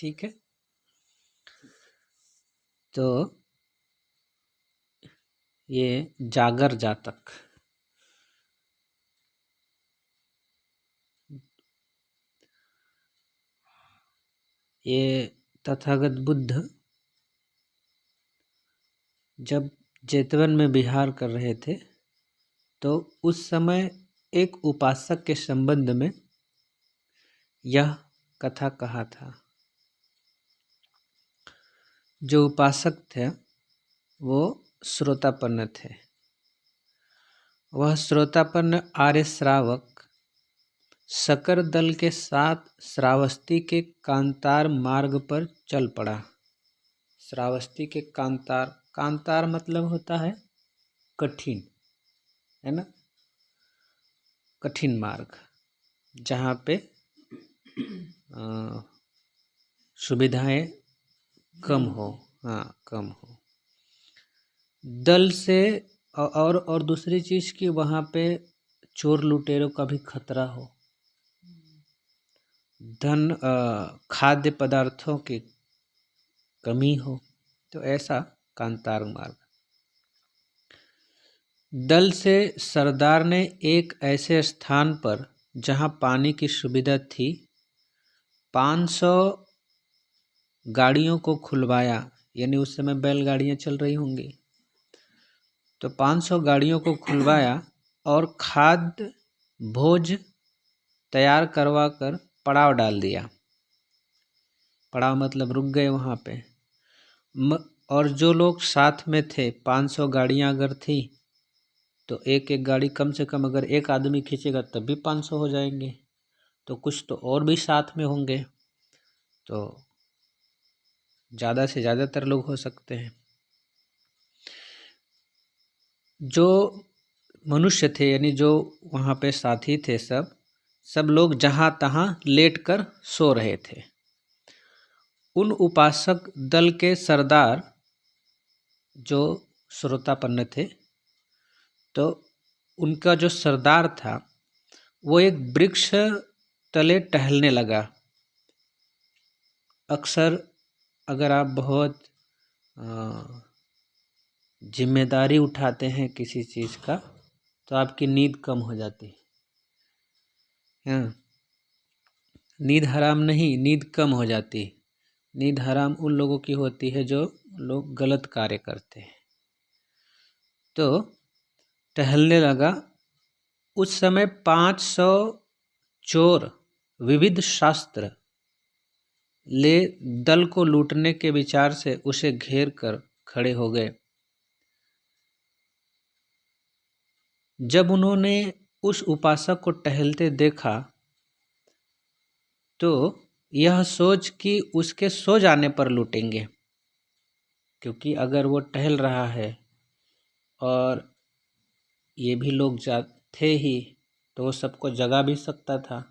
ठीक है। तो ये जागर जातक, ये तथागत बुद्ध जब जेतवन में विहार कर रहे थे तो उस समय एक उपासक के संबंध में यह कथा कहा था। जो उपासक थे वो श्रोतापन्न थे। वह श्रोतापन्न आर्य श्रावक शकर दल के साथ श्रावस्ती के कांतार मार्ग पर चल पड़ा। श्रावस्ती के कांतार, कांतार मतलब होता है कठिन, है ना, कठिन मार्ग, जहाँ पे सुविधाएं कम हो, कम हो दल से, और दूसरी चीज़ कि वहाँ पे चोर लुटेरों का भी खतरा हो, धन खाद्य पदार्थों की कमी हो, तो ऐसा कांतार मार्ग। दल से सरदार ने एक ऐसे स्थान पर जहाँ पानी की सुविधा थी 500 गाड़ियों को खुलवाया, यानी उस समय बैलगाड़ियाँ चल रही होंगी, तो 500 गाड़ियों को खुलवाया और खाद्य भोज तैयार करवा कर पड़ाव डाल दिया। पड़ाव मतलब रुक गए वहाँ पे। और जो लोग साथ में थे, 500 गाड़ियाँ अगर थी तो एक एक गाड़ी कम से कम अगर एक आदमी खींचेगा तब भी 500 हो जाएंगे, तो कुछ तो और भी साथ में होंगे, तो ज़्यादा से ज़्यादातर लोग हो सकते हैं। जो मनुष्य थे, यानी जो वहाँ पे साथी थे, सब लोग जहाँ तहाँ लेट कर सो रहे थे। उन उपासक दल के सरदार जो श्रोतापन्न थे, तो उनका जो सरदार था वो एक वृक्ष तले टहलने लगा। अक्सर अगर आप बहुत जिम्मेदारी उठाते हैं किसी चीज़ का तो आपकी नींद कम हो जाती है। नींद हराम नहीं, नींद कम हो जाती। नींद हराम उन लोगों की होती है जो लोग गलत कार्य करते हैं। तो टहलने लगा। उस समय 500 चोर विविध शास्त्र ले दल को लूटने के विचार से उसे घेर कर खड़े हो गए। जब उन्होंने उस उपासक को टहलते देखा तो यह सोच कि उसके सो जाने पर लूटेंगे, क्योंकि अगर वो टहल रहा है और ये भी लोग थे ही तो वो सबको जगा भी सकता था,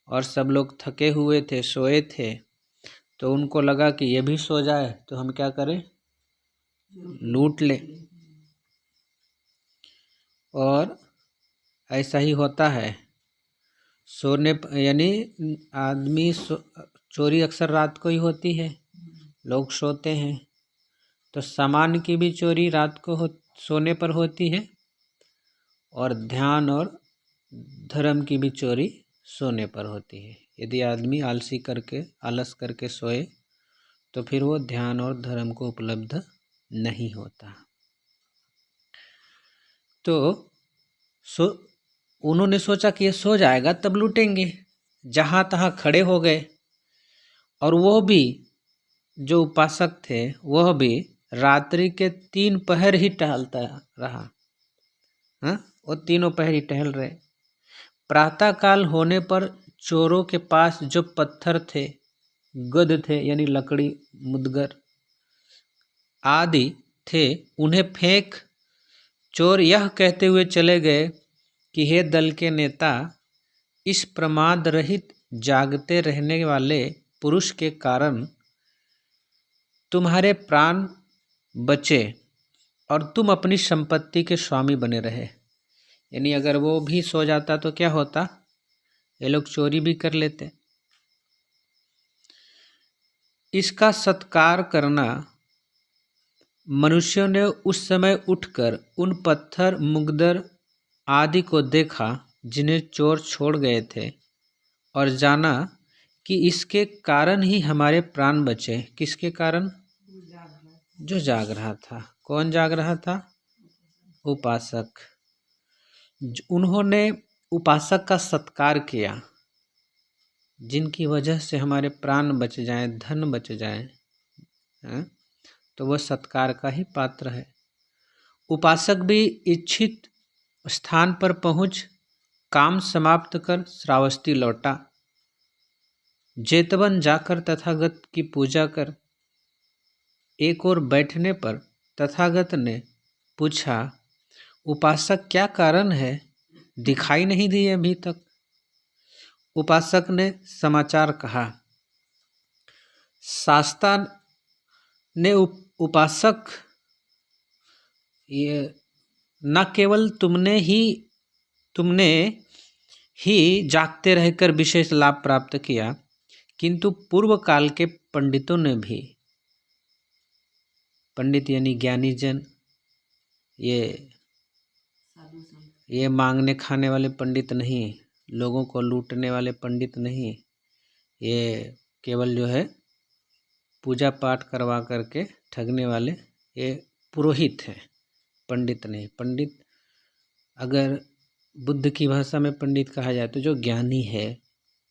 और सब लोग थके हुए थे, सोए थे, तो उनको लगा कि ये भी सो जाए तो हम क्या करें, लूट लें। और ऐसा ही होता है, सोने यानी आदमी चोरी अक्सर रात को ही होती है, लोग सोते हैं, तो सामान की भी चोरी रात को सोने पर होती है, और ध्यान और धर्म की भी चोरी सोने पर होती है। यदि आदमी आलस करके सोए तो फिर वो ध्यान और धर्म को उपलब्ध नहीं होता। तो उन्होंने सोचा कि ये सो जाएगा तब लूटेंगे, जहाँ तहाँ खड़े हो गए। और वो भी जो उपासक थे वह भी रात्रि के 3 पहर ही टहलता रहा। वो तीनों पहर ही टहल रहे। प्रातःकाल होने पर चोरों के पास जो पत्थर थे, गद थे यानी लकड़ी, मुदगर आदि थे, उन्हें फेंक चोर यह कहते हुए चले गए कि हे दल के नेता, इस प्रमाद रहित जागते रहने वाले पुरुष के कारण तुम्हारे प्राण बचे और तुम अपनी संपत्ति के स्वामी बने रहे। यानी अगर वो भी सो जाता तो क्या होता, ये लोग चोरी भी कर लेते। इसका सत्कार करना। मनुष्यों ने उस समय उठकर उन पत्थर मुग्दर आदि को देखा जिन्हें चोर छोड़ गए थे, और जाना कि इसके कारण ही हमारे प्राण बचे। किसके कारण? जो जाग रहा था। कौन जाग रहा था? उपासक। उन्होंने उपासक का सत्कार किया, जिनकी वजह से हमारे प्राण बच जाएं, धन बच जाएं, तो वह सत्कार का ही पात्र है। उपासक भी इच्छित स्थान पर पहुंच काम समाप्त कर श्रावस्ती लौटा। जेतवन जाकर तथागत की पूजा कर एक ओर बैठने पर तथागत ने पूछा, उपासक क्या कारण है, दिखाई नहीं दिए अभी तक? उपासक ने समाचार कहा। शास्ता ने उपासक, ये न केवल तुमने ही जागते रहकर विशेष लाभ प्राप्त किया, किंतु पूर्व काल के पंडितों ने भी, पंडित यानी ज्ञानी जन, ये मांगने खाने वाले पंडित नहीं, लोगों को लूटने वाले पंडित नहीं, ये केवल जो है पूजा पाठ करवा करके ठगने वाले ये पुरोहित हैं, पंडित नहीं। पंडित अगर बुद्ध की भाषा में पंडित कहा जाए तो जो ज्ञानी है,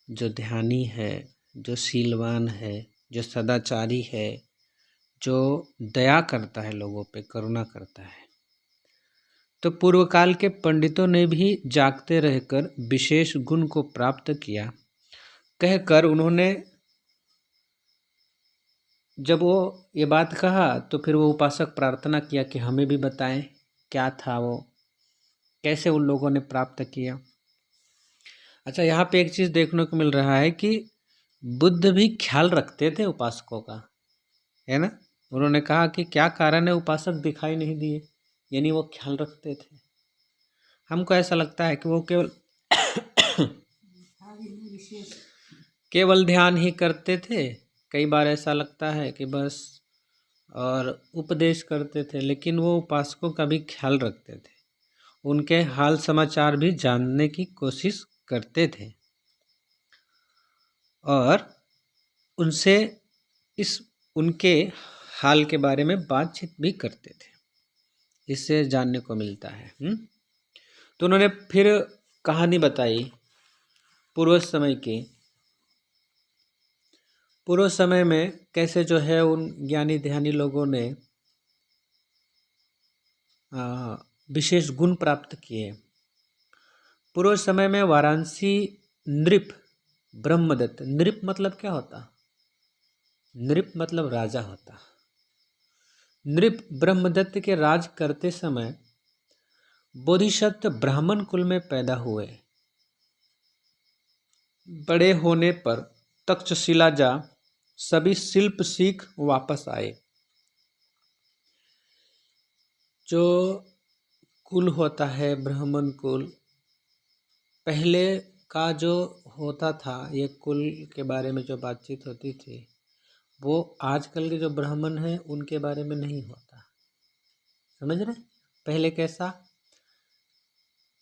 जो ध्यानी है, जो शीलवान है, जो सदाचारी है, जो दया करता है, लोगों पे करुणा करता है। तो पूर्व काल के पंडितों ने भी जागते रहकर विशेष गुण को प्राप्त किया, कहकर उन्होंने, जब वो ये बात कहा तो फिर वो उपासक प्रार्थना किया कि हमें भी बताएं क्या था वो, कैसे उन लोगों ने प्राप्त किया। अच्छा, यहाँ पे एक चीज़ देखने को मिल रहा है कि बुद्ध भी ख्याल रखते थे उपासकों का, है ना। उन्होंने कहा कि क्या कारण है उपासक दिखाई नहीं दिए, यानी वो ख्याल रखते थे। हमको ऐसा लगता है कि वो केवल ध्यान ही करते थे। कई बार ऐसा लगता है कि बस और उपदेश करते थे, लेकिन वो उपासकों का भी ख्याल रखते थे, उनके हाल समाचार भी जानने की कोशिश करते थे, और उनसे उनके हाल के बारे में बातचीत भी करते थे। इससे जानने को मिलता है। तो उन्होंने फिर कहानी बताई पूर्व समय की। पूर्व समय में कैसे जो है उन ज्ञानी ध्यानी लोगों ने विशेष गुण प्राप्त किए। पूर्व समय में वाराणसी नृप ब्रह्मदत्त, नृप मतलब क्या होता? नृप मतलब राजा होता। नृप ब्रह्मदत्त के राज करते समय बोधिसत्व ब्राह्मण कुल में पैदा हुए। बड़े होने पर तक्षशिला जा सभी शिल्प सीख वापस आए। जो कुल होता है ब्राह्मण कुल, पहले का जो होता था, ये कुल के बारे में जो बातचीत होती थी, वो आजकल के जो ब्राह्मण हैं उनके बारे में नहीं होता। समझ रहे? पहले कैसा,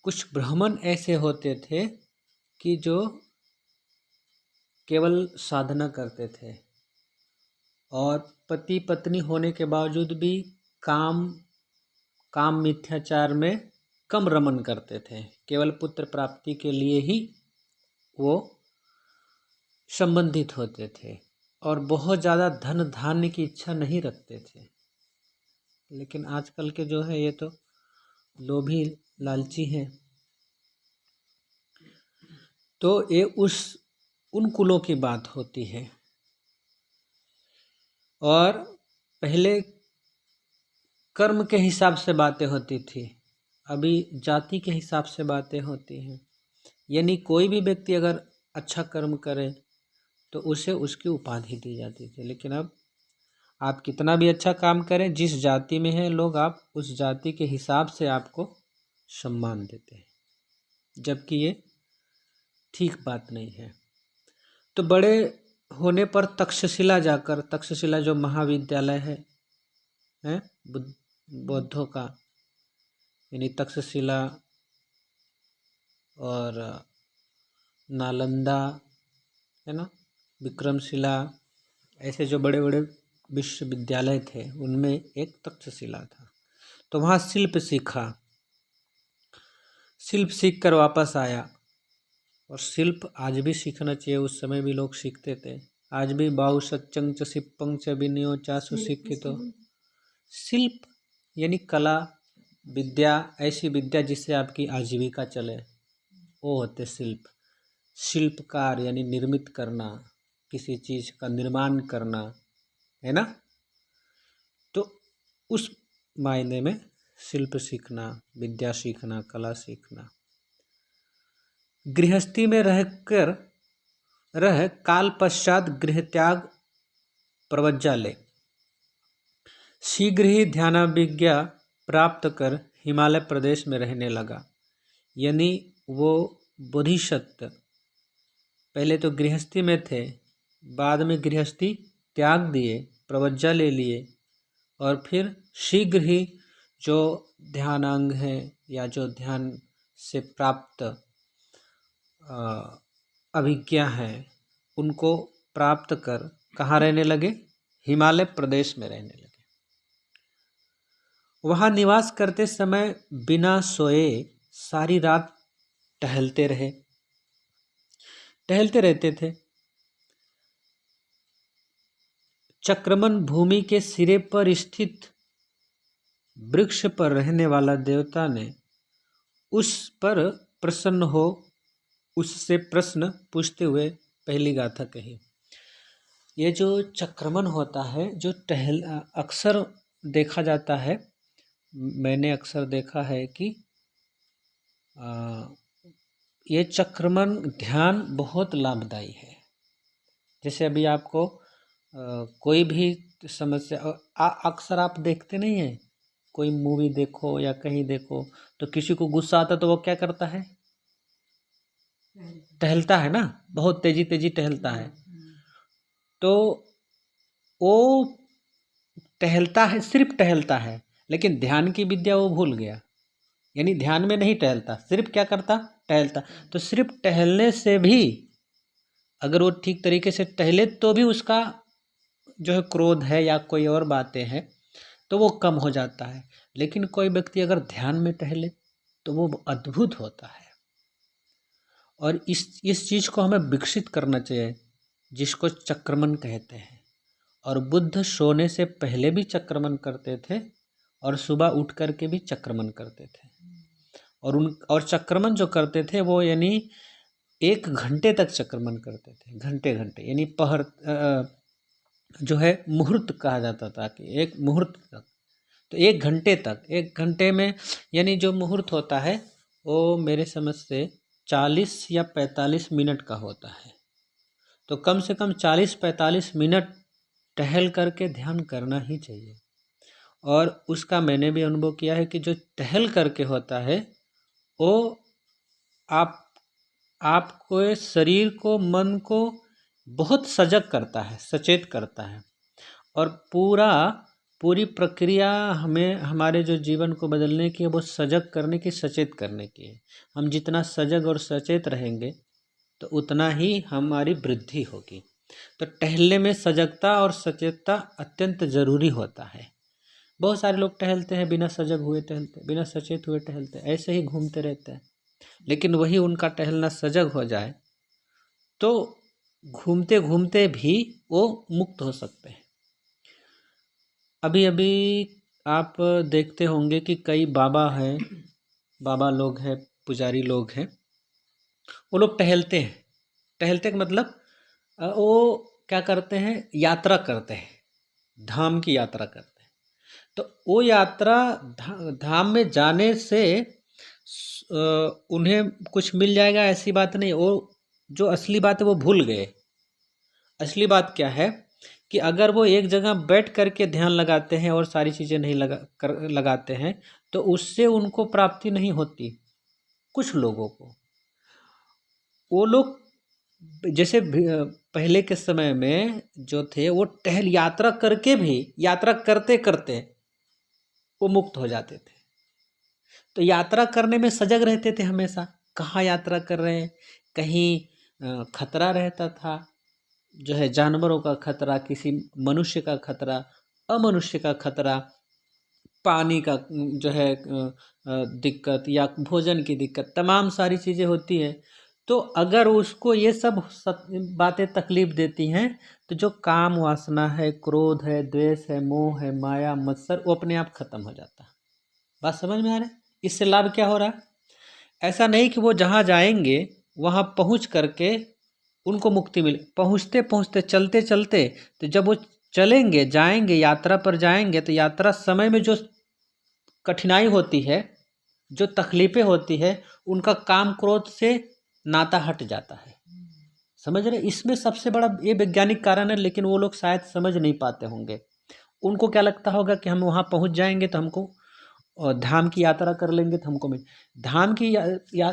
कुछ ब्राह्मण ऐसे होते थे कि जो केवल साधना करते थे, और पति पत्नी होने के बावजूद भी काम मिथ्याचार में कम रमन करते थे। केवल पुत्र प्राप्ति के लिए ही वो संबंधित होते थे, और बहुत ज़्यादा धन धान्य की इच्छा नहीं रखते थे। लेकिन आजकल के जो है ये तो लोभी लालची हैं। तो ये उन कुलों की बात होती है। और पहले कर्म के हिसाब से बातें होती थी, अभी जाति के हिसाब से बातें होती हैं। यानी कोई भी व्यक्ति अगर अच्छा कर्म करे तो उसे उसकी उपाधि दी जाती थी। लेकिन अब आप कितना भी अच्छा काम करें, जिस जाति में है लोग, आप उस जाति के हिसाब से आपको सम्मान देते हैं, जबकि ये ठीक बात नहीं है। तो बड़े होने पर तक्षशिला जाकर, तक्षशिला जो महाविद्यालय है बौद्धों का, यानी तक्षशिला और नालंदा है ना, विक्रमशिला, ऐसे जो बड़े बड़े विश्वविद्यालय थे उनमें एक तक्षशिला था। तो वहाँ शिल्प सीखा, शिल्प सीख कर वापस आया। और शिल्प आज भी सीखना चाहिए, उस समय भी लोग सीखते थे। आज भी बाहु सच्चंग च सिप्पंग च विनयो चासु शिक्षितो। शिल्प यानी कला विद्या, ऐसी विद्या जिससे आपकी आजीविका चले, वो होते शिल्प। शिल्पकार यानी निर्मित करना, किसी चीज़ का निर्माण करना, है ना। तो उस मायने में शिल्प सीखना, विद्या सीखना, कला सीखना। गृहस्थी में रह काल पश्चात गृह त्याग प्रवज्जा ले, शीघ्र ही ध्यानाभिज्ञा प्राप्त कर हिमालय प्रदेश में रहने लगा। यानी वो बोधिसत्व पहले तो गृहस्थी में थे, बाद में गृहस्थी त्याग दिए, प्रवज्जा ले लिए, और फिर शीघ्र ही जो ध्यानांग है या जो ध्यान से प्राप्त अभिज्ञा है उनको प्राप्त कर कहाँ रहने लगे? हिमालय प्रदेश में रहने लगे। वहाँ निवास करते समय बिना सोए सारी रात टहलते रहते थे। चक्रमन भूमि के सिरे पर स्थित वृक्ष पर रहने वाला देवता ने उस पर प्रसन्न हो उससे प्रश्न पूछते हुए पहली गाथा कही। ये जो चक्रमन होता है, जो अक्सर देखा जाता है, मैंने अक्सर देखा है कि ये चक्रमन ध्यान बहुत लाभदायी है। जैसे अभी आपको कोई भी समस्या, अक्सर आप देखते नहीं हैं, कोई मूवी देखो या कहीं देखो तो किसी को गुस्सा आता तो वो क्या करता है? टहलता है ना, बहुत तेजी तेजी टहलता है। तो वो टहलता है, सिर्फ टहलता है, लेकिन ध्यान की विद्या वो भूल गया। यानी ध्यान में नहीं टहलता, सिर्फ क्या करता? टहलता। तो सिर्फ टहलने से भी अगर वो ठीक तरीके से टहले तो भी उसका जो है क्रोध है या कोई और बातें हैं तो वो कम हो जाता है। लेकिन कोई व्यक्ति अगर ध्यान में टहले तो वो अद्भुत होता है। और इस चीज़ को हमें विकसित करना चाहिए, जिसको चक्रमन कहते हैं। और बुद्ध सोने से पहले भी चक्रमन करते थे और सुबह उठ करके भी चक्रमन करते थे। और चक्रमन जो करते थे वो यानी 1 घंटे तक चक्रमन करते थे, घंटे यानी पहर जो है मुहूर्त कहा जाता था कि 1 मुहूर्त तक। तो 1 घंटे में यानी जो मुहूर्त होता है वो मेरे समझ से 40 या 45 मिनट का होता है। तो कम से कम 40-45 मिनट टहल करके ध्यान करना ही चाहिए। और उसका मैंने भी अनुभव किया है कि जो टहल करके होता है वो आपको शरीर को, मन को बहुत सजग करता है, सचेत करता है। और पूरी प्रक्रिया हमें हमारे जो जीवन को बदलने की है वो सजग करने की, सचेत करने की है। हम जितना सजग और सचेत रहेंगे तो उतना ही हमारी वृद्धि होगी। तो टहलने में सजगता और सचेतता अत्यंत ज़रूरी होता है। बहुत सारे लोग टहलते हैं बिना सजग हुए टहलते, बिना सचेत हुए टहलते, ऐसे ही घूमते रहते हैं। लेकिन वही उनका टहलना सजग हो जाए तो घूमते घूमते भी वो मुक्त हो सकते हैं। अभी अभी आप देखते होंगे कि कई बाबा लोग हैं, पुजारी लोग हैं, वो लोग टहलते हैं। टहलते का मतलब वो क्या करते हैं? यात्रा करते हैं, धाम की यात्रा करते हैं। तो वो यात्रा धाम में जाने से उन्हें कुछ मिल जाएगा ऐसी बात नहीं। वो जो असली बात है वो भूल गए। असली बात क्या है कि अगर वो एक जगह बैठ करके ध्यान लगाते हैं और सारी चीज़ें नहीं लगाते हैं तो उससे उनको प्राप्ति नहीं होती। कुछ लोगों को, वो लोग जैसे पहले के समय में जो थे वो टहल यात्रा करके भी, यात्रा करते करते वो मुक्त हो जाते थे। तो यात्रा करने में सजग रहते थे हमेशा, कहाँ यात्रा कर रहे हैं, कहीं खतरा रहता था, जो है जानवरों का खतरा, किसी मनुष्य का खतरा, अमनुष्य का खतरा, पानी का जो है दिक्कत या भोजन की दिक्कत, तमाम सारी चीज़ें होती हैं। तो अगर उसको ये सब बातें तकलीफ देती हैं, तो जो काम वासना है, क्रोध है, द्वेष है, मोह है, माया, मत्सर, वो अपने आप खत्म हो जाता है। बात समझ में आ रहा है? इससे लाभ क्या हो रहा है? ऐसा नहीं कि वो जहाँ जाएंगे वहाँ पहुँच करके उनको मुक्ति मिले, पहुँचते पहुँचते, चलते चलते, तो जब वो चलेंगे, जाएंगे, यात्रा पर जाएंगे, तो यात्रा समय में जो कठिनाई होती है, जो तकलीफें होती है, उनका काम क्रोध से नाता हट जाता है। समझ रहे? इसमें सबसे बड़ा ये वैज्ञानिक कारण है, लेकिन वो लोग शायद समझ नहीं पाते होंगे। उनको क्या लगता होगा कि हम वहाँ पहुँच जाएंगे तो हमको, और धाम की यात्रा कर लेंगे तो हमको मिल, धाम की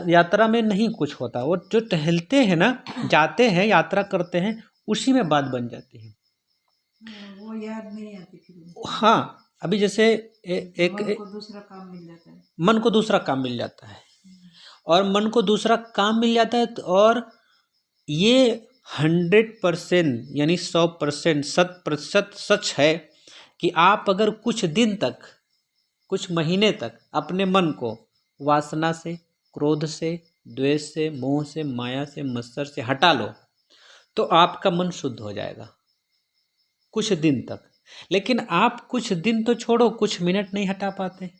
यात्रा में नहीं कुछ होता। वो जो टहलते हैं ना, जाते हैं, यात्रा करते हैं, उसी में बात बन जाती है। वो याद नहीं आती फिर। हाँ, अभी जैसे एक मन को दूसरा काम मिल जाता है, मन को दूसरा काम मिल जाता है, और मन को दूसरा काम मिल जाता है, और ये 100% यानी 100%, 100% सच है कि आप अगर कुछ दिन तक, कुछ महीने तक अपने मन को वासना से, क्रोध से, द्वेष से, मोह से, माया से, मत्सर से हटा लो, तो आपका मन शुद्ध हो जाएगा कुछ दिन तक। लेकिन आप कुछ दिन तो छोड़ो, कुछ मिनट नहीं हटा पाते।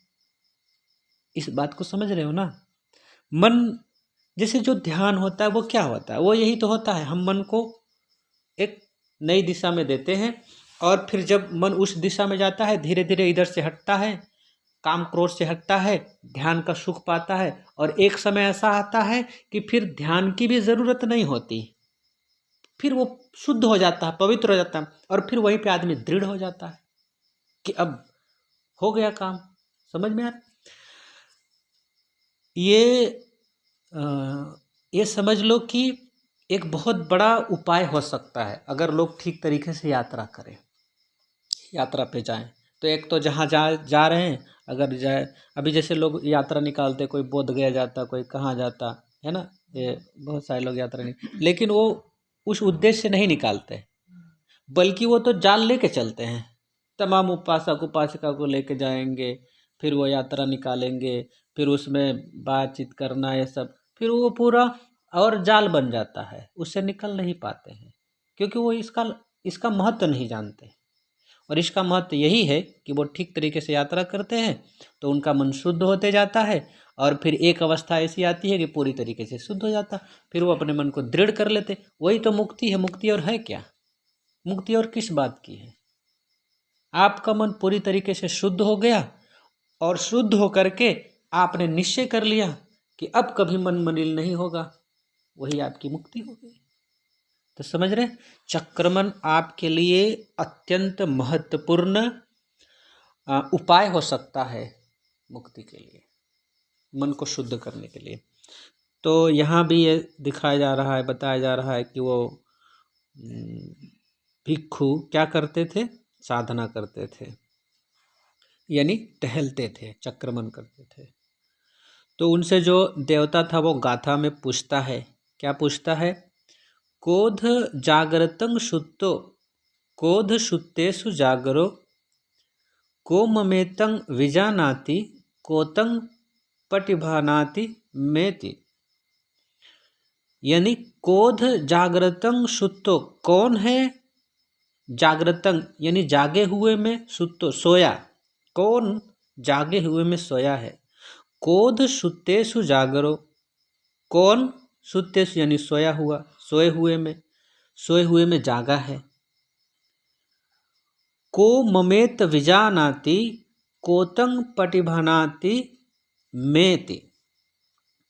इस बात को समझ रहे हो ना? मन, जैसे जो ध्यान होता है वो क्या होता है? वो यही तो होता है, हम मन को एक नई दिशा में देते हैं, और फिर जब मन उस दिशा में जाता है, धीरे धीरे इधर से हटता है, काम क्रोध से हटता है, ध्यान का सुख पाता है, और एक समय ऐसा आता है कि फिर ध्यान की भी ज़रूरत नहीं होती, फिर वो शुद्ध हो जाता है, पवित्र हो जाता है, और फिर वहीं पे आदमी दृढ़ हो जाता है कि अब हो गया काम। समझ में आ रहा? ये ये समझ लो कि एक बहुत बड़ा उपाय हो सकता है अगर लोग ठीक तरीके से यात्रा करें, यात्रा पे जाएं। तो एक तो जहाँ जा रहे हैं, अगर जाए, अभी जैसे लोग यात्रा निकालते, कोई बोध गया जाता, कोई कहाँ जाता है ना, ये बहुत सारे लोग यात्रा नहीं, लेकिन वो उस उद्देश्य से नहीं निकालते, बल्कि वो तो जाल लेके चलते हैं, तमाम उपासक उपासिका को लेके जाएंगे, फिर वो यात्रा निकालेंगे, फिर उसमें बातचीत करना, ये सब, फिर वो पूरा और जाल बन जाता है, उससे निकल नहीं पाते हैं, क्योंकि वो इसका महत्व नहीं जानते। और इसका महत्व यही है कि वो ठीक तरीके से यात्रा करते हैं तो उनका मन शुद्ध होते जाता है, और फिर एक अवस्था ऐसी आती है कि पूरी तरीके से शुद्ध हो जाता, फिर वो अपने मन को दृढ़ कर लेते। वही तो मुक्ति है। मुक्ति और है क्या? मुक्ति और किस बात की है? आपका मन पूरी तरीके से शुद्ध हो गया, और शुद्ध होकर के आपने निश्चय कर लिया कि अब कभी मन मलिन नहीं होगा, वही आपकी मुक्ति हो गई। तो समझ रहे? चक्रमन आपके लिए अत्यंत महत्वपूर्ण उपाय हो सकता है मुक्ति के लिए, मन को शुद्ध करने के लिए। तो यहाँ भी ये दिखाया जा रहा है, बताया जा रहा है कि वो भिक्षु क्या करते थे? साधना करते थे, यानी टहलते थे, चक्रमन करते थे। तो उनसे जो देवता था वो गाथा में पूछता है, क्या पूछता है? कोध जागृतं शुद्धो, कोध शुद्धेषु जागरो, को ममेतं विजानाति, कोतं पटिभानाति मेति। यानी कोध जागृतं शुद्धो, कौन है जागृतं यानी जागे हुए में, सुत्तो सोया, कौन जागे हुए में सोया है। कोध सुत्तेषु जागरो, कौन सुत्तेषु यानी सोया हुआ, सोए हुए में जागा है। को ममेत विजानाति, कोतं पटिभानाति मेति।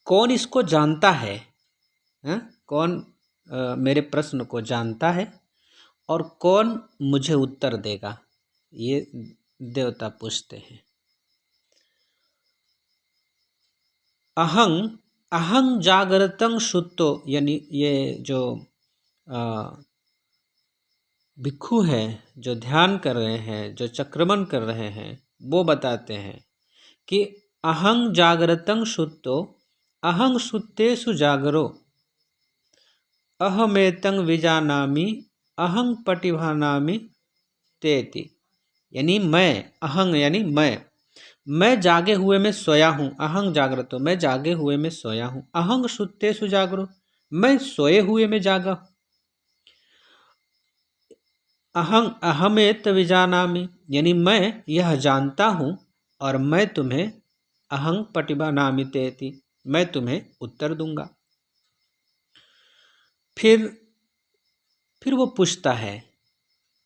कौन इसको जानता है? कौन मेरे प्रश्न को जानता है, और कौन मुझे उत्तर देगा? ये देवता पूछते हैं। अहं अहं जागृतं सुप्तो, यानी ये जो भिक्षु है, जो ध्यान कर रहे हैं, जो चक्रमण कर रहे हैं, वो बताते हैं कि अहं जागृतं सुप्तो अहं सुप्तेषु जागरो अहमेतं विजानामि अहं पटिभानामि तेति। यानी मैं, अहं यानी मैं जागे हुए में सोया हूँ। अहं जागृतो, मैं जागे हुए में सोया हूँ। अहं सुप्तेषु जागरो, मैं सोए हुए में जागा हूँ। अहं अहमेत विजानामि, यानी मैं यह जानता हूँ और मैं तुम्हें अहं पटिभानामि तेति, मैं तुम्हें उत्तर दूंगा। फिर वो पूछता है,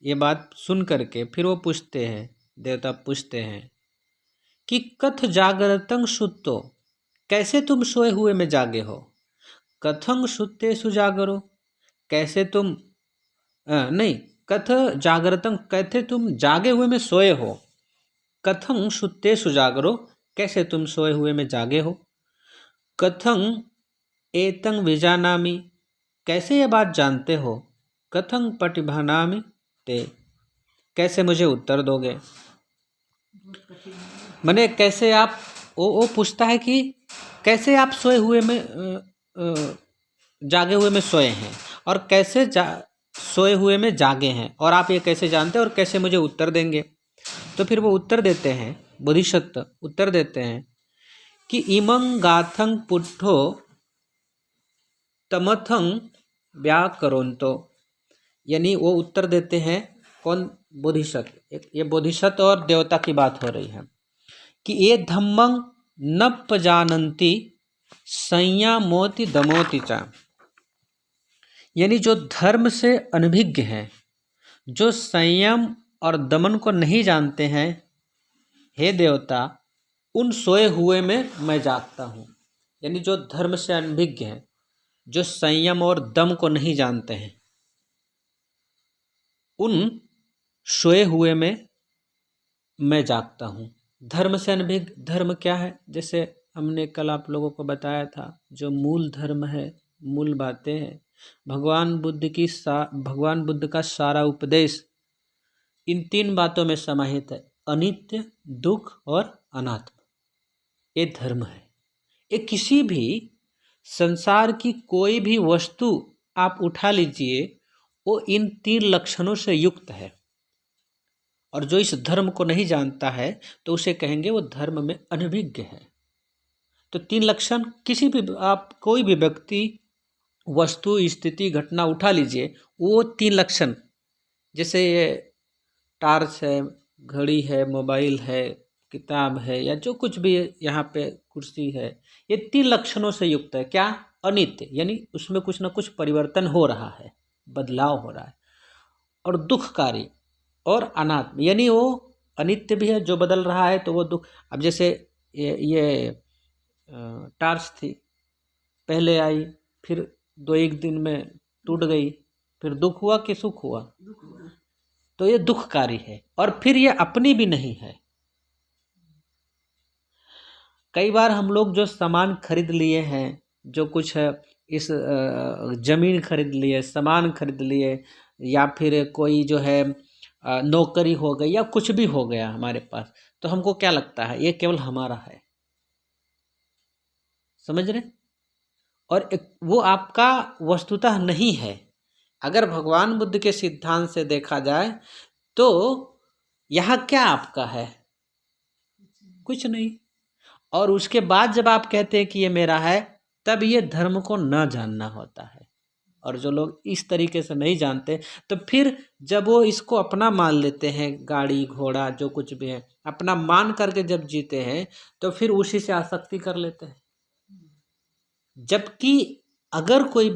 ये बात सुन करके फिर वो पूछते हैं, देवता पूछते हैं कि कथ जागृतं सुप्तो, कैसे तुम सोए हुए में जागे हो। कथं सुप्तेषु जागरो, कैसे तुम नहीं, कथ जागृतं, कैसे तुम जागे हुए में सोए हो। कथं सुप्तेषु जागरो, कैसे तुम सोए हुए में जागे हो। कथं एतं विजानामि, कैसे ये बात जानते हो। कथं पटिभानामि ते, कैसे मुझे उत्तर दोगे। बहुत कठिन है। माने कैसे आप, वो पूछता है कि कैसे आप सोए हुए में जागे हुए में सोए हैं और कैसे सोए हुए में जागे हैं, और आप ये कैसे जानते हैं और कैसे मुझे उत्तर देंगे। तो फिर वो उत्तर देते हैं, बोधिसत्व उत्तर देते हैं कि इमं गाथं पुट्ठो तमथं व्याकरोन्तो, यानी वो उत्तर देते हैं कौन, बोधिसत्व। ये बोधिसत्व और देवता की बात हो रही है कि ये धम्मं न पजानन्ति संयमोति दमोति च, यानी जो धर्म से अनभिज्ञ हैं, जो संयम और दमन को नहीं जानते हैं, हे देवता उन सोए हुए में मैं जागता हूँ। यानी जो धर्म से अनभिज्ञ हैं, जो संयम और दम को नहीं जानते हैं, उन सोए हुए में मैं जागता हूँ। धर्म से अनभिज्ञ, धर्म क्या है, जैसे हमने कल आप लोगों को बताया था, जो मूल धर्म है, मूल बातें हैं, भगवान बुद्ध का सारा उपदेश इन 3 बातों में समाहित है, अनित्य, दुख और अनात्म। ये धर्म है। ये किसी भी संसार की कोई भी वस्तु आप उठा लीजिए, वो इन 3 लक्षणों से युक्त है, और जो इस धर्म को नहीं जानता है तो उसे कहेंगे वो धर्म में अनभिज्ञ है। तो 3 लक्षण, किसी भी आप कोई भी व्यक्ति, वस्तु, स्थिति, घटना उठा लीजिए, वो 3 लक्षण, जैसे ये टार्च है, घड़ी है, मोबाइल है, किताब है, या जो कुछ भी यहाँ पे कुर्सी है, ये 3 लक्षणों से युक्त है। क्या, अनित्य, यानी उसमें कुछ ना कुछ परिवर्तन हो रहा है, बदलाव हो रहा है, और दुखकारी, और अनात्म, यानी वो अनित्य भी है, जो बदल रहा है तो वो दुख। अब जैसे ये टार्च थी, पहले आई, फिर 2-1 दिन में टूट गई, फिर दुख हुआ कि सुख हुआ, दुख हुआ। तो ये दुखकारी है, और फिर ये अपनी भी नहीं है। कई बार हम लोग जो सामान खरीद लिए हैं, जो कुछ है, इस जमीन खरीद लिए, सामान खरीद लिए, या फिर कोई जो है नौकरी हो गई, या कुछ भी हो गया हमारे पास, तो हमको क्या लगता है, ये केवल हमारा है, समझ रहे। और वो आपका वस्तुतः नहीं है। अगर भगवान बुद्ध के सिद्धांत से देखा जाए तो यहाँ क्या आपका है, कुछ नहीं। और उसके बाद जब आप कहते हैं कि ये मेरा है, तब ये धर्म को न जानना होता है। और जो लोग इस तरीके से नहीं जानते, तो फिर जब वो इसको अपना मान लेते हैं, गाड़ी घोड़ा जो कुछ भी है अपना मान करके जब जीते हैं, तो फिर उसी से आसक्ति कर लेते हैं। जबकि अगर कोई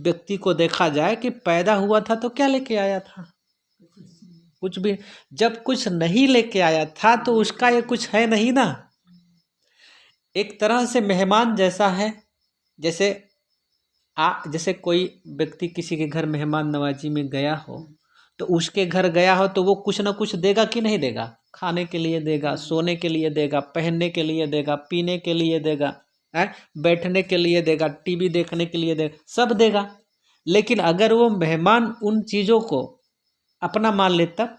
व्यक्ति को देखा जाए कि पैदा हुआ था तो क्या लेके आया था, कुछ भी। जब कुछ नहीं लेके आया था तो उसका ये कुछ है नहीं ना। एक तरह से मेहमान जैसा है। जैसे कोई व्यक्ति किसी के घर मेहमान नवाजी में गया हो, तो उसके घर गया हो तो वो कुछ ना कुछ देगा कि नहीं देगा, खाने के लिए देगा, सोने के लिए देगा, पहनने के लिए देगा, पीने के लिए देगा, है, बैठने के लिए देगा, टीवी देखने के लिए देगा, सब देगा। लेकिन अगर वो मेहमान उन चीज़ों को अपना मान ले तब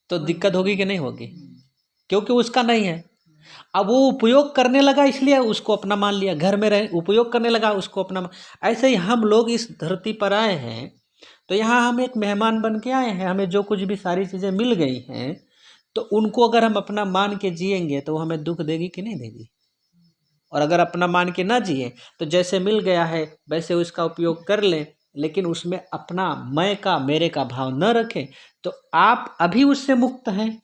तो दिक्कत होगी कि नहीं होगी, क्योंकि उसका नहीं है। अब वो उपयोग करने लगा इसलिए उसको अपना मान लिया, घर में रहे उपयोग करने लगा उसको अपना ऐसे ही हम लोग इस धरती पर आए हैं तो यहाँ हम एक मेहमान बन के आए हैं, हमें जो कुछ भी सारी चीज़ें मिल गई हैं तो उनको अगर हम अपना मान के जिएंगे तो वो हमें दुख देगी कि नहीं देगी। और अगर अपना मान के ना जिए तो जैसे मिल गया है वैसे उसका उपयोग कर लें, लेकिन उसमें अपना मैं का मेरे का भाव न रखें तो आप अभी उससे मुक्त हैं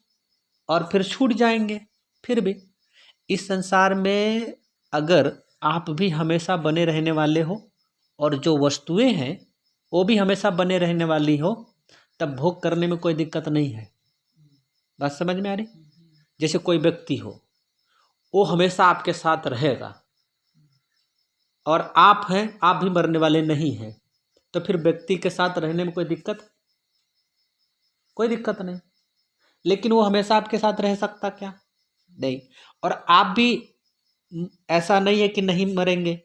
और फिर छूट जाएंगे। फिर भी इस संसार में अगर आप भी हमेशा बने रहने वाले हो और जो वस्तुएं हैं वो भी हमेशा बने रहने वाली हो तब भोग करने में कोई दिक्कत नहीं है। बात समझ में आ रही? जैसे कोई व्यक्ति हो वो हमेशा आपके साथ रहेगा और आप हैं, आप भी मरने वाले नहीं हैं, तो फिर व्यक्ति के साथ रहने में कोई दिक्कत नहीं। लेकिन वो हमेशा आपके साथ रह सकता क्या? नहीं। और आप भी ऐसा नहीं है कि नहीं मरेंगे।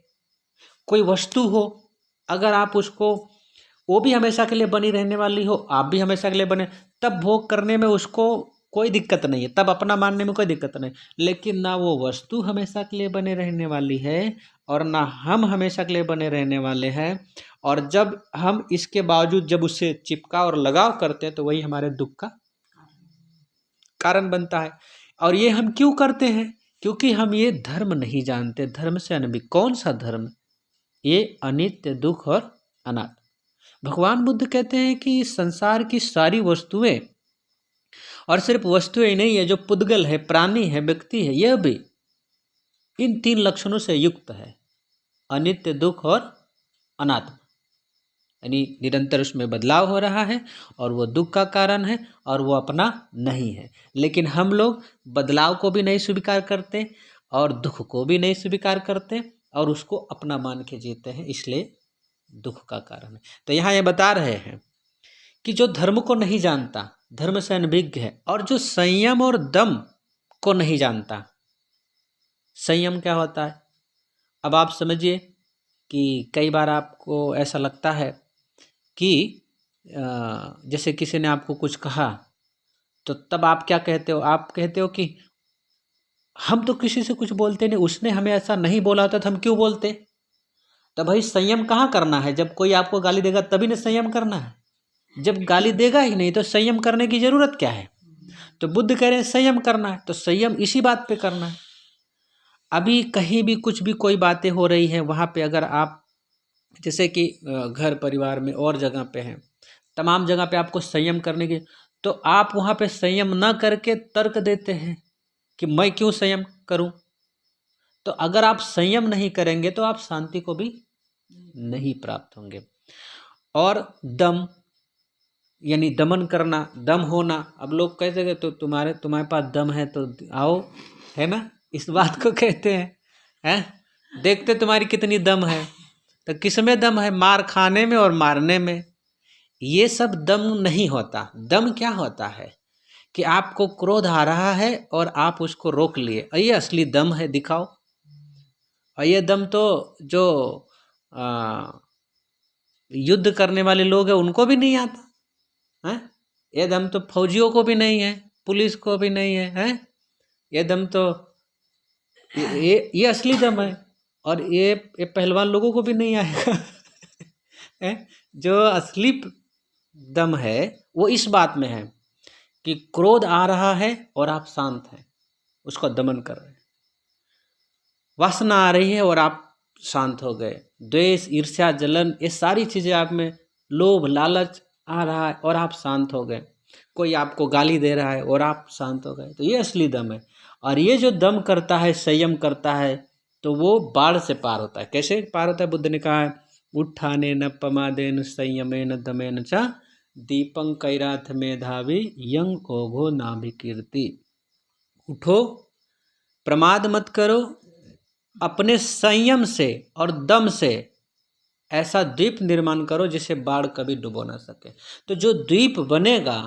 कोई वस्तु हो अगर आप उसको वो भी हमेशा के लिए बनी रहने वाली हो, आप भी हमेशा के लिए बने, तब भोग करने में उसको कोई दिक्कत नहीं है, तब अपना मानने में कोई दिक्कत नहीं। लेकिन ना वो वस्तु हमेशा के लिए बने रहने वाली है और ना हम हमेशा के लिए बने रहने वाले हैं। और जब हम इसके बावजूद जब उससे चिपका और लगाव करते हैं तो वही हमारे दुख का कारण बनता है। और ये हम क्यों करते हैं? क्योंकि हम ये धर्म नहीं जानते। धर्म से अनभिज्ञ। कौन सा धर्म? ये अनित्य, दुख और अनात्म। भगवान बुद्ध कहते हैं कि संसार की सारी वस्तुएं, और सिर्फ वस्तुएं नहीं है, जो पुद्गल है, प्राणी है, व्यक्ति है, यह भी इन 3 लक्षणों से युक्त है, अनित्य, दुख और अनात्म। यानी निरंतर उसमें बदलाव हो रहा है और वो दुख का कारण है और वो अपना नहीं है। लेकिन हम लोग बदलाव को भी नहीं स्वीकार करते और दुख को भी नहीं स्वीकार करते और उसको अपना मान के जीते हैं, इसलिए दुख का कारण है। तो यहाँ ये बता रहे हैं कि जो धर्म को नहीं जानता, धर्म से अनभिज्ञ है, और जो संयम और दम को नहीं जानता। संयम क्या होता है? अब आप समझिए कि कई बार आपको ऐसा लगता है कि जैसे किसी ने आपको कुछ कहा तो तब आप क्या कहते हो? आप कहते हो कि हम तो किसी से कुछ बोलते नहीं, उसने हमें ऐसा नहीं बोला होता तो हम क्यों बोलते? तो भाई संयम कहाँ करना है? जब कोई आपको गाली देगा तभी ना संयम करना है। जब गाली देगा ही नहीं तो संयम करने की जरूरत क्या है? तो बुद्ध कह रहे हैं संयम करना है, तो संयम इसी बात पे करना है। अभी कहीं भी कुछ भी कोई बातें हो रही हैं वहाँ पे अगर आप जैसे कि घर परिवार में और जगह पे हैं, तमाम जगह पे आपको संयम करने की, तो आप वहाँ पे संयम न करके तर्क देते हैं कि मैं क्यों संयम करूँ। तो अगर आप संयम नहीं करेंगे तो आप शांति को भी नहीं प्राप्त होंगे। और दम यानी दमन करना, दम होना। अब लोग कहते हैं तो तुम्हारे पास दम है तो आओ, है ना, इस बात को कहते हैं देखते तुम्हारी कितनी दम है। तो किस में दम है? मार खाने में और मारने में। ये सब दम नहीं होता। दम क्या होता है कि आपको क्रोध आ रहा है और आप उसको रोक लिए, ये असली दम है, दिखाओ। और ये दम तो जो युद्ध करने वाले लोग हैं उनको भी नहीं आता है। ये दम तो फौजियों को भी नहीं है, पुलिस को भी नहीं है। ये दम तो ये असली दम है। और ये पहलवान लोगों को भी नहीं आएगा जो असली दम है वो इस बात में है कि क्रोध आ रहा है और आप शांत हैं, उसको दमन कर रहे हैं। वासना आ रही है और आप शांत हो गए। द्वेष, ईर्ष्या, जलन, ये सारी चीज़ें आप में, लोभ, लालच आ रहा है और आप शांत हो गए। कोई आपको गाली दे रहा है और आप शांत हो गए, तो ये असली दम है। और ये जो दम करता है, संयम करता है, तो वो बाढ़ से पार होता है। कैसे पार होता है? बुद्ध ने कहा है, उत्थाने न पमादेन संयमेन दमेन च दीपं कैराथ मेधावी यंग ओघो नाभिकीर्ति। उठो, प्रमाद मत करो, अपने संयम से और दम से ऐसा द्वीप निर्माण करो जिसे बाढ़ कभी डुबो ना सके। तो जो द्वीप बनेगा,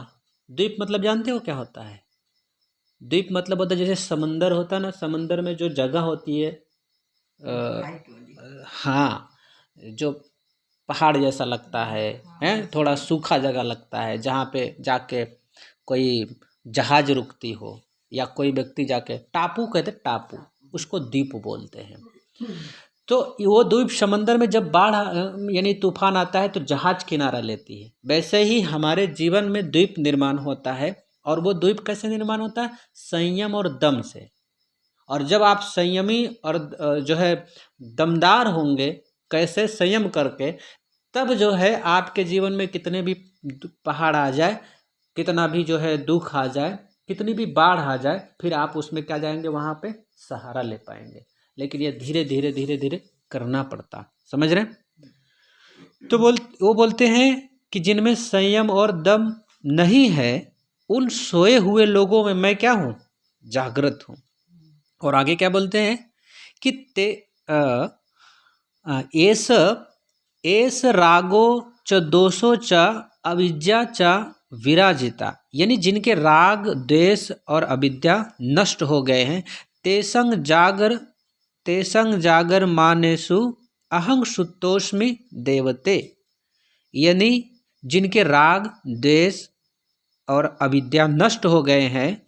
द्वीप मतलब जानते हो क्या होता है? द्वीप मतलब होता है जैसे समंदर होता है ना, समंदर में जो जगह होती है हाइट वाली। हाँ, जो पहाड़ जैसा लगता है थोड़ा सूखा जगह लगता है, जहाँ पे जाके कोई जहाज रुकती हो या कोई व्यक्ति जाके, टापू कहते, टापू उसको द्वीप बोलते हैं। तो वो द्वीप समंदर में जब बाढ़ यानी तूफान आता है तो जहाज किनारा लेती है। वैसे ही हमारे जीवन में द्वीप निर्माण होता है। और वो द्वीप कैसे निर्माण होता है? संयम और दम से। और जब आप संयमी और जो है दमदार होंगे, कैसे संयम करके, तब जो है आपके जीवन में कितने भी पहाड़ आ जाए, कितना भी जो है दुख आ जाए, कितनी भी बाढ़ आ जाए, फिर आप उसमें क्या जाएंगे, वहाँ पे सहारा ले पाएंगे। लेकिन ये धीरे धीरे धीरे धीरे करना पड़ता, समझ रहे हैं? तो वो बोलते हैं कि जिनमें संयम और दम नहीं है, उन सोए हुए लोगों में मैं क्या हूँ? जागृत हूँ। और आगे क्या बोलते हैं कि एस रागो च दोषो च अविद्या च विराजिता, यानी जिनके राग द्वेष और अविद्या नष्ट हो गए हैं, तेसंग जागर मानेसु अहं सुतोष्मि देवते, यानी जिनके राग द्वेष और अविद्या नष्ट हो गए हैं,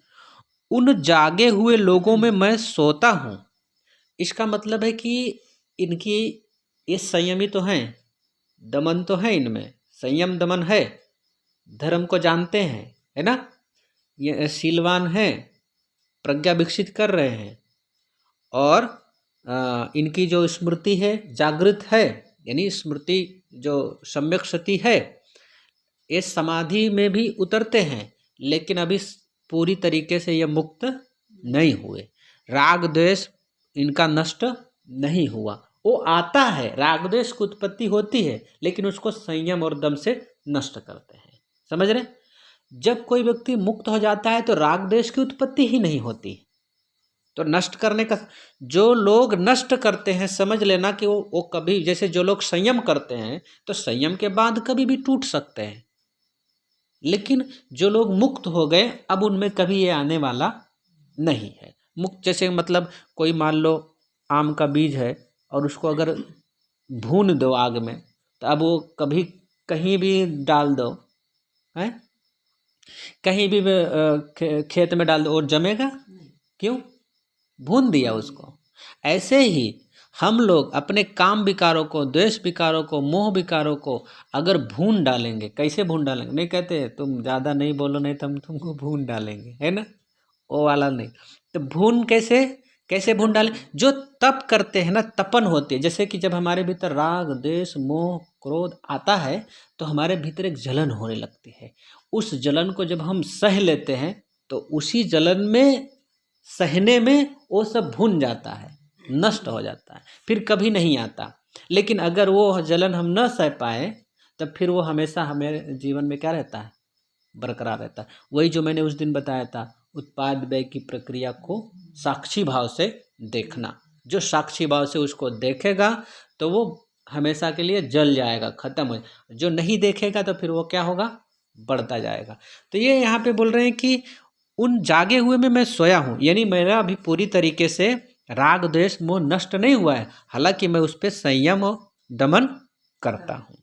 उन जागे हुए लोगों में मैं सोता हूँ। इसका मतलब है कि इनकी ये संयमी तो हैं, दमन तो है इनमें, संयम दमन है, धर्म को जानते हैं, है ना, ये शीलवान हैं, प्रज्ञा विकसित कर रहे हैं, और इनकी जो स्मृति है जागृत है, यानी स्मृति जो सम्यक सती है, ये समाधि में भी उतरते हैं, लेकिन अभी पूरी तरीके से ये मुक्त नहीं हुए। राग द्वेष इनका नष्ट नहीं हुआ, वो आता है, राग द्वेष की उत्पत्ति होती है, लेकिन उसको संयम और दम से नष्ट करते हैं। समझ रहे? जब कोई व्यक्ति मुक्त हो जाता है तो राग द्वेष की उत्पत्ति ही नहीं होती। तो नष्ट करने का, जो लोग नष्ट करते हैं, समझ लेना कि वो कभी, जैसे जो लोग संयम करते हैं तो संयम के बाद कभी भी टूट सकते हैं, लेकिन जो लोग मुक्त हो गए अब उनमें कभी ये आने वाला नहीं है। मुक्त जैसे मतलब कोई मान लो आम का बीज है और उसको अगर भून दो आग में, तो अब वो कभी कहीं भी डाल दो, है, कहीं भी खेत में डाल दो और जमेगा? क्यों? भून दिया उसको। ऐसे ही हम लोग अपने काम विकारों को, द्वेष विकारों को, मोह विकारों को अगर भून डालेंगे, कैसे भून डालेंगे? नहीं कहते तुम ज़्यादा नहीं बोलो नहीं तो हम तुमको भून डालेंगे, है ना, वो वाला नहीं। तो भून कैसे भून डालें? जो तप करते हैं ना, तपन होती है। जैसे कि जब हमारे भीतर राग द्वेष मोह क्रोध आता है तो हमारे भीतर एक जलन होने लगती है। उस जलन को जब हम सह लेते हैं तो उसी जलन में, सहने में वो सब भून जाता है, नष्ट हो जाता है, फिर कभी नहीं आता। लेकिन अगर वो जलन हम न सह पाए तब फिर वो हमेशा हमारे जीवन में क्या रहता है? बरकरार रहता है। वही जो मैंने उस दिन बताया था, उत्पाद व्यय की प्रक्रिया को साक्षी भाव से देखना। जो साक्षी भाव से उसको देखेगा तो वो हमेशा के लिए जल जाएगा, खत्म हो। जो नहीं देखेगा तो फिर वो क्या होगा? बढ़ता जाएगा। तो ये यहाँ पे बोल रहे हैं कि उन जागे हुए में मैं सोया हूँ, यानी मेरा अभी पूरी तरीके से राग द्वेष मोह नष्ट नहीं हुआ है, हालांकि मैं उस पर संयम और दमन करता हूँ।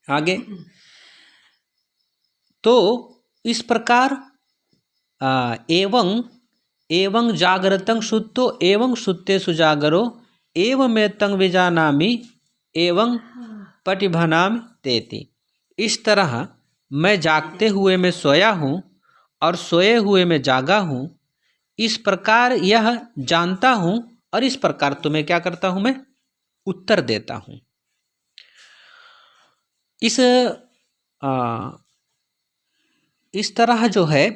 आगे, तो इस प्रकार एवं जागृतं सुत्तो एवं सुत्तेषु जागरो एवमेतं विजानामि एवं पटिभनामि तेति। इस तरह मैं जागते हुए में सोया हूँ और सोए हुए में जागा हूँ, इस प्रकार यह जानता हूँ, और इस प्रकार तुम्हें क्या करता हूँ? मैं उत्तर देता हूँ। इस तरह जो है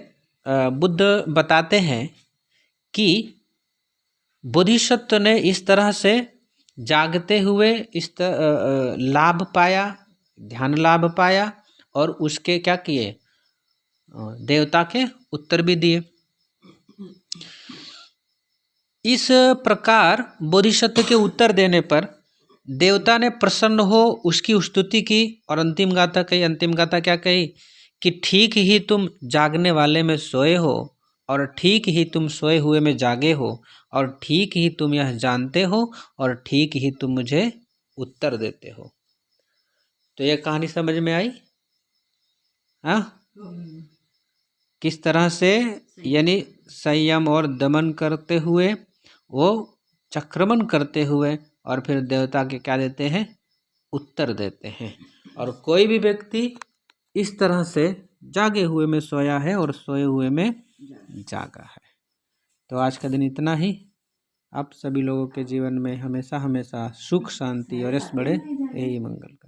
बुद्ध बताते हैं कि बोधिसत्व ने इस तरह से जागते हुए लाभ पाया, ध्यान लाभ पाया, और उसके क्या किए? देवता के उत्तर भी दिए। इस प्रकार बोधिसत्व के उत्तर देने पर देवता ने प्रसन्न हो उसकी स्तुति की, और अंतिम गाथा कही। अंतिम गाथा क्या कही? कि ठीक ही तुम जागने वाले में सोए हो और ठीक ही तुम सोए हुए में जागे हो, और ठीक ही तुम यह जानते हो, और ठीक ही तुम मुझे उत्तर देते हो। तो यह कहानी समझ में आई? हाँ, किस तरह से यानी संयम और दमन करते हुए वो चक्रमण करते हुए और फिर देवता के क्या देते हैं? उत्तर देते हैं। और कोई भी व्यक्ति इस तरह से जागे हुए में सोया है और सोए हुए में जागा है। तो आज का दिन इतना ही। आप सभी लोगों के जीवन में हमेशा हमेशा सुख शांति और यश बढ़े, यही मंगल।